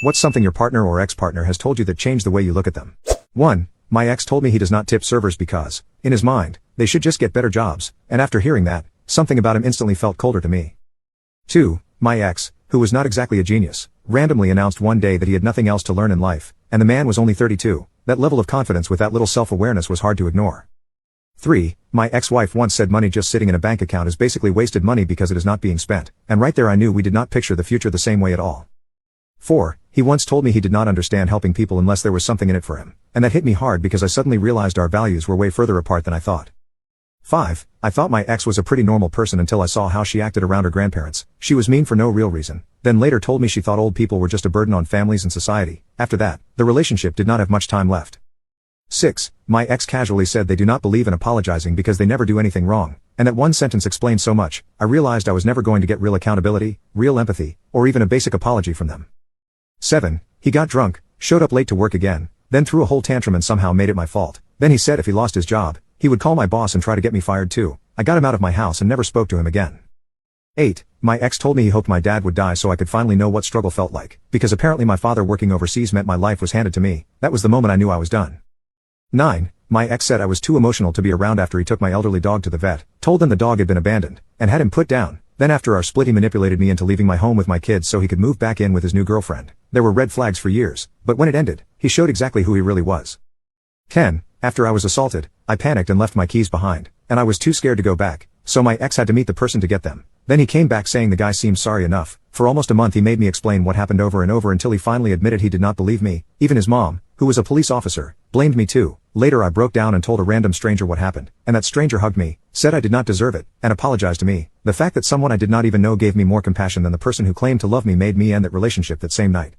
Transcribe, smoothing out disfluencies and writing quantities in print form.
What's something your partner or ex-partner has told you that changed the way you look at them? 1. My ex told me he does not tip servers because, in his mind, they should just get better jobs, and after hearing that, something about him instantly felt colder to me. 2. My ex, who was not exactly a genius, randomly announced one day that he had nothing else to learn in life, and the man was only 32. That level of confidence with that little self-awareness was hard to ignore. 3. My ex-wife once said money just sitting in a bank account is basically wasted money because it is not being spent, and right there I knew we did not picture the future the same way at all. 4. He once told me he did not understand helping people unless there was something in it for him, and that hit me hard because I suddenly realized our values were way further apart than I thought. 5. I thought my ex was a pretty normal person until I saw how she acted around her grandparents. She was mean for no real reason, then later told me she thought old people were just a burden on families and society. After that, the relationship did not have much time left. 6. My ex casually said they do not believe in apologizing because they never do anything wrong, and that one sentence explained so much. I realized I was never going to get real accountability, real empathy, or even a basic apology from them. 7. He got drunk, showed up late to work again, then threw a whole tantrum and somehow made it my fault. Then he said if he lost his job, he would call my boss and try to get me fired too. I got him out of my house and never spoke to him again. 8. My ex told me he hoped my dad would die so I could finally know what struggle felt like, because apparently my father working overseas meant my life was handed to me. That was the moment I knew I was done. 9. My ex said I was too emotional to be around after he took my elderly dog to the vet, told them the dog had been abandoned, and had him put down. Then after our split he manipulated me into leaving my home with my kids so he could move back in with his new girlfriend. There were red flags for years, but when it ended, he showed exactly who he really was. 10. After I was assaulted, I panicked and left my keys behind, and I was too scared to go back, so my ex had to meet the person to get them. Then he came back saying the guy seemed sorry enough. For almost a month he made me explain what happened over and over until he finally admitted he did not believe me. Even his mom, who was a police officer, blamed me too. Later I broke down and told a random stranger what happened, and that stranger hugged me, said I did not deserve it, and apologized to me. The fact that someone I did not even know gave me more compassion than the person who claimed to love me made me end that relationship that same night.